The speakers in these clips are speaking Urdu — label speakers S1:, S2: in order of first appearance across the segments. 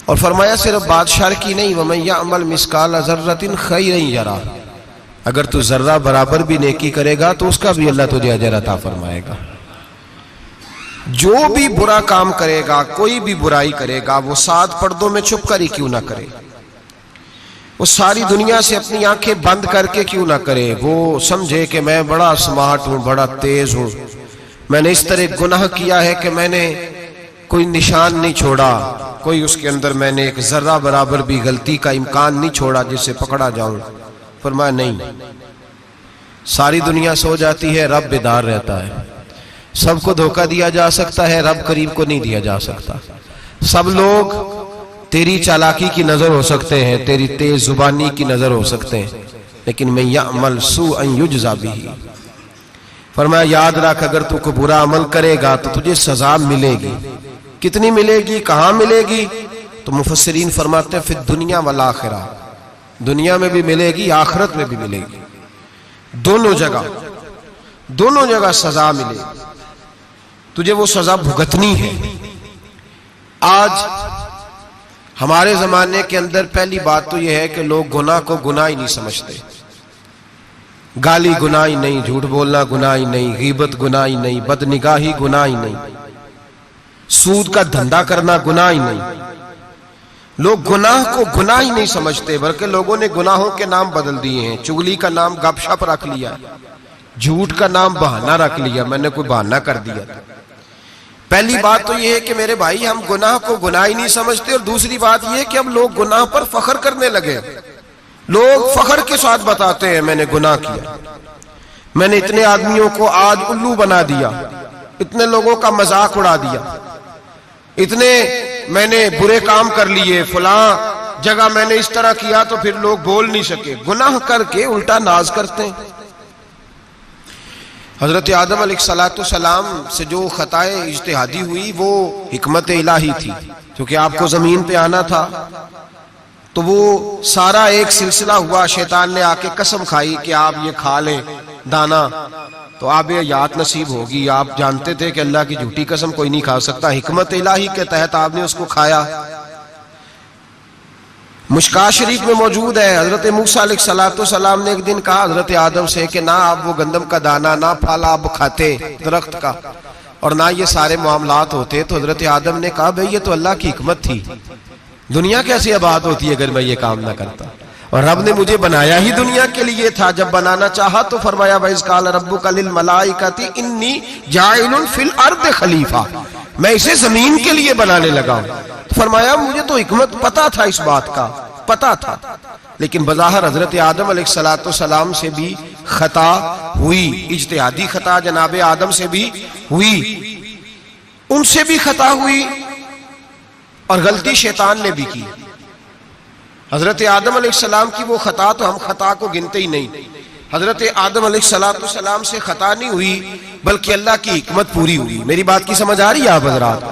S1: اور فرمایا صرف بادشاہ کی نہیں، وَمَن يَعْمَلْ مِثْقَالَ ذَرَّةٍ خَيْرًا يَرَهُ، اگر تو ذرہ برابر بھی نیکی کرے گا تو اس کا بھی اللہ تجھے اجر عطا فرمائے گا۔ جو بھی برا کام کرے گا، کوئی بھی برائی کرے گا، وہ 7 پردوں میں چھپ کر ہی کیوں نہ کرے، وہ ساری دنیا سے اپنی آنکھیں بند کر کے کیوں نہ کرے، وہ سمجھے کہ میں بڑا سمارٹ ہوں، بڑا تیز ہوں، میں نے اس طرح گناہ کیا ہے کہ میں نے کوئی نشان نہیں چھوڑا، کوئی اس کے اندر میں نے ایک ذرہ برابر بھی غلطی کا امکان نہیں چھوڑا جس سے پکڑا جاؤں۔ فرمایا نہیں، ساری دنیا سو جاتی ہے، رب بیدار رہتا ہے۔ سب کو دھوکہ دیا جا سکتا ہے، رب قریب کو نہیں دیا جا سکتا۔ سب لوگ تیری چالاکی کی نظر ہو سکتے ہیں، تیری تیز زبانی کی نظر ہو سکتے ہیں، لیکن من یعمل سوءا یجزا بہ، فرمایا یاد رکھ اگر تو کوئی برا عمل کرے گا تو تجھے سزا ملے گی۔ کتنی ملے گی، کہاں ملے گی؟ تو مفسرین فرماتے ہیں فی الدنیا والآخرہ، دنیا میں بھی ملے گی، آخرت میں بھی ملے گی، دونوں جگہ سزا ملے گی، تجھے وہ سزا بھگتنی ہے۔ آج ہمارے زمانے کے اندر پہلی بات تو یہ ہے کہ لوگ گناہ کو گناہ ہی نہیں سمجھتے۔ گالی گناہ ہی نہیں، جھوٹ بولنا گناہ ہی نہیں، غیبت گناہ ہی نہیں، بدنگاہی گناہ ہی نہیں، سود کا دھندا کرنا گناہ ہی نہیں۔ لوگ گناہ کو گناہ ہی نہیں سمجھتے، بلکہ لوگوں نے گناہوں کے نام بدل دیے ہیں۔ چغلی کا نام گپ شپ رکھ لیا، جھوٹ کا نام بہانہ رکھ لیا، میں نے کوئی بہانہ کر دیا۔ پہلی بات تو یہ ہے کہ میرے بھائی ہم گناہ کو گناہ ہی نہیں سمجھتے، اور دوسری بات یہ ہے کہ اب لوگ گناہ پر فخر کرنے لگے۔ لوگ فخر کے ساتھ بتاتے ہیں میں نے گناہ کیا، میں نے اتنے آدمیوں کو آج الو بنا دیا، اتنے لوگوں کا مذاق اڑا دیا، اتنے میں نے برے کام کر لیے، فلاں جگہ میں نے اس طرح کیا تو پھر لوگ بول نہیں سکے۔ گناہ کر کے الٹا ناز کرتے ہیں۔ حضرت آدم علیہ السلام سے جو خطائے اجتہادی ہوئی وہ حکمت الہی تھی، کیونکہ آپ کو زمین پہ آنا تھا، تو وہ سارا ایک سلسلہ ہوا۔ شیطان نے آ کے قسم کھائی کہ آپ یہ کھا لیں دانا تو آپ یہ حیات نصیب ہوگی۔ آپ جانتے تھے کہ اللہ کی جھوٹی قسم کوئی نہیں کھا سکتا، حکمت الہی کے تحت آپ نے اس کو کھایا۔ مشکاہ شریف میں موجود ہے، حضرت موسیٰ علیہ السلام نے ایک دن کہا حضرت آدم سے کہ نہ آپ وہ گندم کا دانہ، نہ پھل آپ کھاتے درخت کا، اور نہ یہ سارے معاملات ہوتے۔ تو حضرت آدم نے کہا بھئی یہ تو اللہ کی حکمت تھی، دنیا کیسی آباد ہوتی ہے اگر میں یہ کام نہ کرتا، اور رب نے مجھے بنایا ہی دنیا کے لیے تھا۔ جب بنانا چاہا تو فرمایا وَإِذْ قَالَ رَبُّكَ لِلْمَلَائِكَةِ إِنِّي جَاعِلٌ فِي الْأَرْضِ خلیفہ، میں اسے زمین کے لیے بنانے لگا ہوں۔ فرمایا مجھے تو حکمت پتا تھا، اس بات کا پتا تھا، لیکن بظاہر حضرت آدم علیہ السلام سے بھی خطا ہوئی، اجتہادی خطا جناب آدم سے بھی ہوئی، ان سے بھی خطا ہوئی، اور غلطی شیطان نے بھی کی۔ حضرت آدم علیہ السلام کی وہ خطا تو ہم خطا کو گنتے ہی نہیں۔ حضرت آدم علیہ السلام سے خطا نہیں ہوئی بلکہ اللہ کی حکمت پوری ہوئی۔ میری بات کی سمجھ آ رہی ہے آپ حضرات؟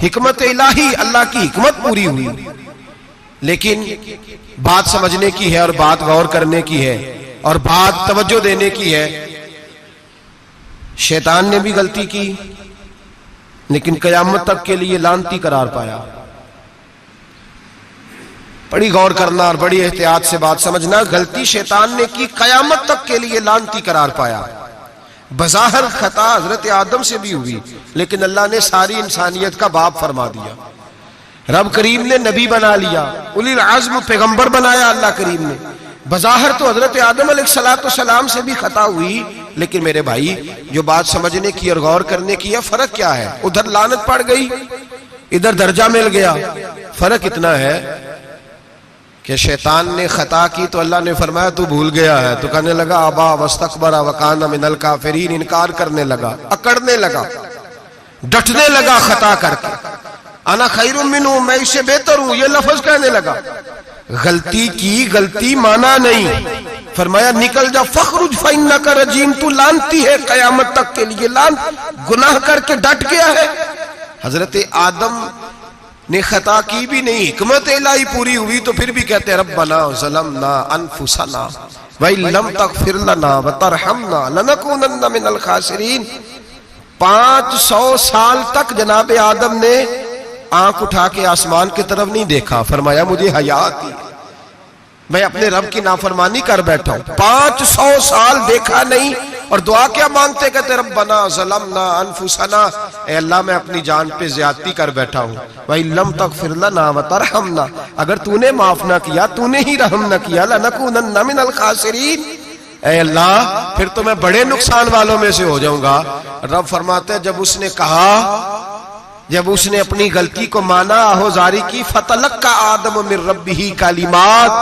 S1: حکمت الہی، اللہ کی حکمت پوری ہوئی، لیکن بات سمجھنے کی ہے اور بات غور کرنے کی ہے اور بات توجہ دینے کی ہے۔ شیطان نے بھی غلطی کی لیکن قیامت تک کے لیے لعنتی قرار پایا۔ بڑی غور کرنا اور بڑی احتیاط سے بات سمجھنا، غلطی شیطان نے کی، قیامت تک کے لیے لعنتی قرار پایا۔ بظاہر خطا حضرت آدم سے بھی ہوئی لیکن اللہ نے ساری انسانیت کا باپ فرما دیا۔ رب کریم نے نبی بنا لیا، اولی العزم پیغمبر بنایا اللہ کریم نے۔ بظاہر تو حضرت آدم علیہ السلام سے بھی خطا ہوئی، لیکن میرے بھائی جو بات سمجھنے کی اور غور کرنے کی ہے، فرق کیا ہے؟ ادھر لعنت پڑ گئی، ادھر درجہ مل گیا۔ فرق اتنا ہے کہ شیطان نے خطا کی تو اللہ نے فرمایا تو بھول گیا ہے، تو کہنے لگا ابا واستکبر وکان من الکافرین، انکار کرنے لگا، اکڑنے لگا، ڈٹنے لگا خطا کر کے، انا خیر منہ، میں اس سے بہتر ہوں، یہ لفظ کہنے لگا۔ غلطی کی، غلطی مانا نہیں، فرمایا نکل جا، فخرج فإنک رجیم، تو لعنتی ہے قیامت تک کے لیے، گناہ کر کے ڈٹ گیا ہے۔ حضرت آدم نے خطا کی بھی نہیں، حکمت الہی پوری ہوئی، تو پھر بھی کہتے ربنا ظلمنا انفسنا وَإِن لَمْ تَغْفِرْ لَنَا وَتَرْحَمْنَا لَنَكُونَنَّ مِنَ الْخَاسِرِينَ۔ 500 سال تک جناب آدم نے آنکھ اٹھا کے آسمان کی طرف نہیں دیکھا، فرمایا مجھے حیا آتی ہے، میں اپنے رب کی نافرمانی کر بیٹھا ہوں۔ 500 سال دیکھا نہیں، اور دعا کیا مانگتے؟ کہتے ربنا ظلمنا انفسنا، اے اللہ میں اپنی جان پہ زیادتی کر بیٹھا ہوں، وَإِن لَمْ تَغْفِرْ لَنَا وَتَرْحَمْنَا، اگر تو نے معاف نہ کیا، تو نے ہی رحم نہ کیا، لَنَكُونَنَّ مِنَ الْخَاسِرِينَ، اے اللہ پھر تو میں بڑے نقصان والوں میں سے ہو جاؤں گا۔ رب فرماتے ہیں جب اس نے کہا، جب اس نے اپنی غلطی کو مانا، آہوزاری کی، فَتَلَقَّى آدَمُ مِن رَبِّهِ کَلِمَاتٍ،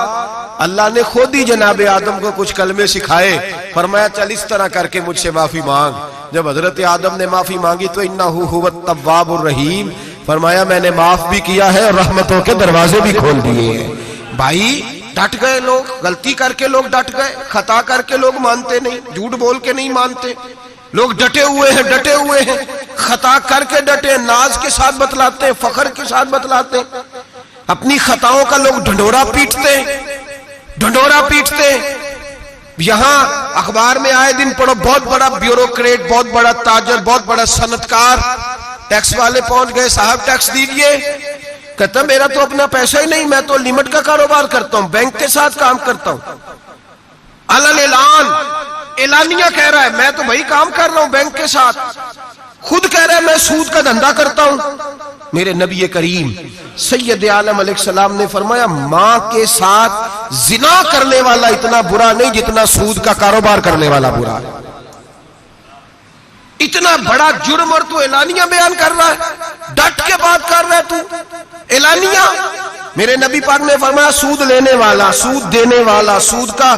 S1: اللہ نے خود ہی جناب آدم کو کچھ کلمے سکھائے، فرمایا چل اس طرح کر کے مجھ سے معافی مانگ۔ جب حضرت آدم نے معافی مانگی تو اِنَّهُ هُوَ التَّوَّابُ الرَّحِيمُ، فرمایا میں نے معاف بھی کیا ہے اور رحمتوں کے دروازے بھی کھول دیے ہیں۔ بھائی ڈٹ گئے لوگ، غلطی کر کے لوگ ڈٹ گئے، خطا کر کے لوگ مانتے نہیں، جھوٹ بول کے نہیں مانتے، لوگ ڈٹے ہوئے ہیں، خطا کر کے ڈٹے، ناز کے ساتھ بتلاتے ہیں، فخر کے ساتھ بتلاتے ہیں، اپنی خطاؤں کا لوگ ڈھنڈورا پیٹتے ہیں۔ یہاں اخبار میں آئے دن پڑھو، بہت بڑا بیوروکریٹ، بہت بڑا تاجر، بہت بڑا صنعتکار، ٹیکس والے پہنچ گئے، صاحب ٹیکس دیجئے، کہتا میرا تو اپنا پیسہ ہی نہیں، میں تو لمٹ کا کاروبار کرتا ہوں، بینک کے ساتھ کام کرتا ہوں، اعلانیہ کہہ رہا ہے میں تو بھائی کام کر رہا ہوں بینک کے ساتھ، خود کہہ رہا ہے میں سود کا دھندا کرتا ہوں۔ میرے نبی کریم سید عالم علیہ السلام نے فرمایا ماں کے ساتھ زنا کرنے والا اتنا برا نہیں جتنا سود کا کاروبار کرنے والا برا ہے۔ اتنا بڑا جرم اور تو اعلانیہ بیان کر رہا ہے، ڈٹ کے بات کر رہا ہے تو اعلانیہ۔ میرے نبی پاک نے فرمایا سود لینے والا، سود دینے والا، سود کا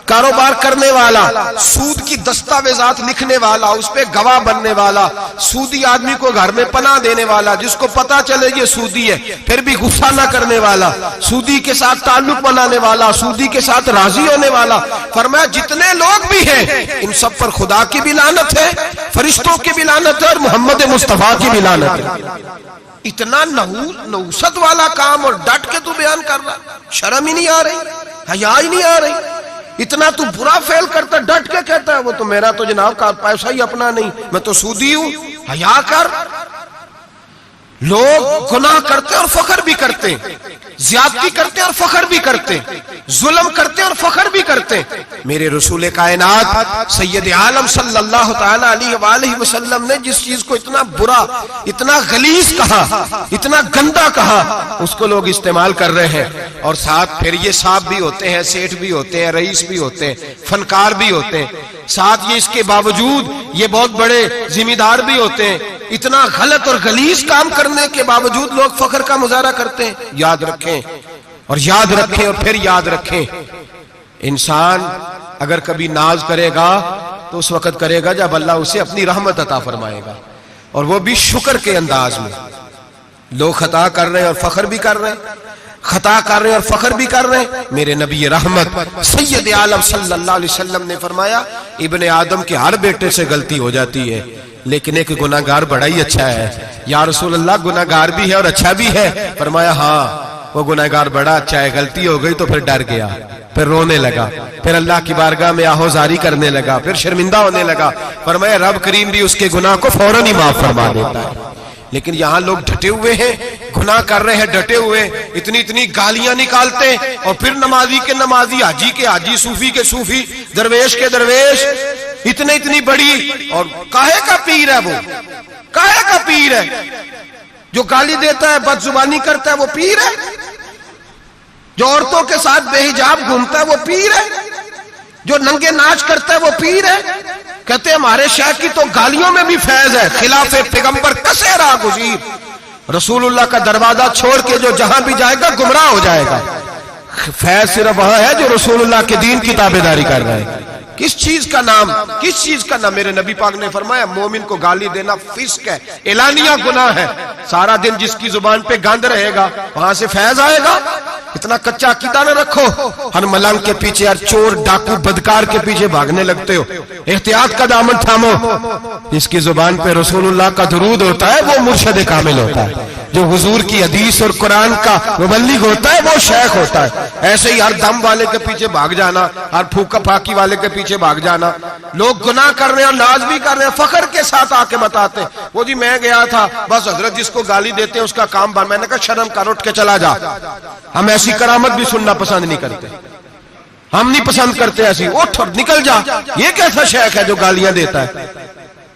S1: کاروبار کرنے والا، سود کی دستاویزات لکھنے والا، اس پہ گواہ بننے والا، سودی آدمی کو گھر میں پناہ دینے والا، جس کو پتا چلے یہ سودی ہے پھر بھی غصہ نہ کرنے والا، سودی کے ساتھ تعلق بنانے والا، سودی کے ساتھ راضی ہونے والا، فرمایا جتنے لوگ بھی ہیں ان سب پر خدا کی بھی لعنت ہے، فرشتوں کی بھی لعنت ہے اور محمد مصطفیٰ کی بھی لعنت ہے۔ اتنا نحوست والا کام اور ڈٹ کے تو بیان کر رہا، شرم ہی نہیں آ رہی، حیا ہی نہیں آ رہی، اتنا تو برا فعل کرتا، ڈٹ کے کہتا ہے وہ تو میرا تو جناب کا پیسہ ہی اپنا نہیں، میں تو سودی ہوں۔ حیا کر۔ لوگ گناہ کرتے اور فخر بھی کرتے، زیادتی کرتے اور فخر بھی کرتے، ظلم کرتے اور فخر بھی کرتے۔ میرے رسول کائنات سید عالم صلی اللہ تعالی علیہ وآلہ وسلم نے جس چیز کو اتنا برا، اتنا غلیظ کہا، اتنا گندا کہا، اس کو لوگ استعمال کر رہے ہیں، اور ساتھ پھر یہ صاحب بھی ہوتے ہیں، سیٹھ بھی ہوتے ہیں، رئیس بھی ہوتے ہیں، فنکار بھی ہوتے ہیں، ساتھ یہ اس کے باوجود یہ بہت بڑے ذمہ دار بھی ہوتے ہیں۔ اتنا غلط اور غلیظ کام کرنے کے باوجود لوگ فخر کا مظاہرہ کرتے ہیں۔ یاد رکھیں اور یاد رکھیں اور پھر یاد رکھیں، انسان اگر کبھی ناز کرے گا تو اس وقت کرے گا جب اللہ اسے اپنی رحمت عطا فرمائے گا، اور وہ بھی شکر کے انداز میں۔ لوگ خطا کر رہے ہیں اور فخر بھی کر رہے ہیں، خطا کر رہے ہیں اور فخر بھی کر رہے ہیں۔ میرے نبی رحمت سید عالم صلی اللہ علیہ وسلم نے فرمایا ابن آدم کے ہر بیٹے سے غلطی ہو جاتی ہے، لیکن ایک گناہگار بڑا ہی اچھا ہے۔ یا رسول اللہ گناہگار بھی ہے اور اچھا بھی ہے؟ فرمایا ہاں وہ گناہگار بڑا اچھا ہے، غلطی ہو گئی تو پھر ڈر گیا، پھر رونے لگا، پھر اللہ کی بارگاہ میں آہوزاری کرنے لگا، پھر شرمندہ ہونے لگا۔ فرمایا رب کریم بھی اس کے گناہ کو فوراً ہی معاف فرما دیتا ہے۔ لیکن یہاں لوگ ڈٹے ہوئے ہیں، گناہ کر رہے ہیں، ڈٹے ہوئے، اتنی گالیاں نکالتے، اور پھر نمازی کے نمازی، حاجی کے حاجی، صوفی کے صوفی، درویش کے درویش، اتنی بڑی، اور کاہے کا پیر ہے وہ؟ کاہے کا پیر ہے؟ جو گالی دیتا ہے، بد زبانی کرتا ہے، وہ پیر ہے؟ جو عورتوں کے ساتھ بے حجاب گھومتا ہے وہ پیر ہے؟ جو ننگے ناچ کرتا ہے وہ پیر ہے؟ کہتے ہیں ہمارے شیخ کی تو گالیوں میں بھی فیض ہے، خلاف پیغمبر کسے راہ گزیر، رسول اللہ کا دروازہ چھوڑ کے جو جہاں بھی جائے گا گمراہ ہو جائے گا۔ فیض صرف وہاں ہے جو رسول اللہ کے دین کی تابعداری کر رہے ہیں۔ کس چیز کا نام، کس چیز کا نام؟ میرے نبی پاک نے فرمایا مومن کو گالی دینا فسق ہے، اعلانیہ گناہ ہے۔ سارا دن جس کی زبان پہ گند رہے گا وہاں سے فیض آئے گا؟ اتنا کچا عقیدہ نہ رکھو، ہر ملنگ کے پیچھے، ہر چور ڈاکو بدکار کے پیچھے بھاگنے لگتے ہو۔ احتیاط کا دامن تھامو، جس کی زبان پہ رسول اللہ کا درود ہوتا ہے وہ مرشد کامل ہوتا ہے۔ جو حضور کی حدیث اور قرآن کا مبلغ ہوتا ہے وہ شیخ ہوتا ہے. ایسے ہی ہر دم والے کے پیچھے بھاگ جانا، ہر پھوکا پھاکی والے کے پیچھے بھاگ جانا. لوگ گناہ کر رہے ہیں، ناز بھی کر رہے ہیں، فخر کے ساتھ آ کے بتاتے ہیں وہ جی میں گیا تھا، بس حضرت جس کو گالی دیتے ہیں اس کا کام بن. میں نے کہا شرم کر، اٹھ کے چلا جا. ہم ایسی کرامت بھی سننا پسند نہیں کرتے، ہم نہیں پسند کرتے ایسی. اٹھ اور نکل جا. یہ کیسا شیخ ہے جو گالیاں دیتا ہے؟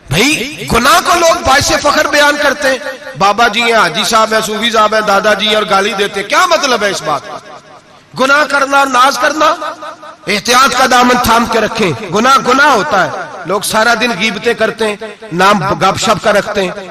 S1: بھئی گناہ کو لوگ باعث فخر بیان کرتے ہیں. بابا جی ہیں، حاجی صاحب ہیں، صوفی صاحب ہیں، دادا جی ہیں اور گالی دیتے ہیں. کیا مطلب ہے اس بات کا؟ گناہ کرنا اور ناز کرنا، احتیاط کا دامن تھام کے رکھیں. گناہ گناہ ہوتا ہے. لوگ سارا دن غیبتیں کرتے ہیں، نام گپ شپ کا رکھتے ہیں،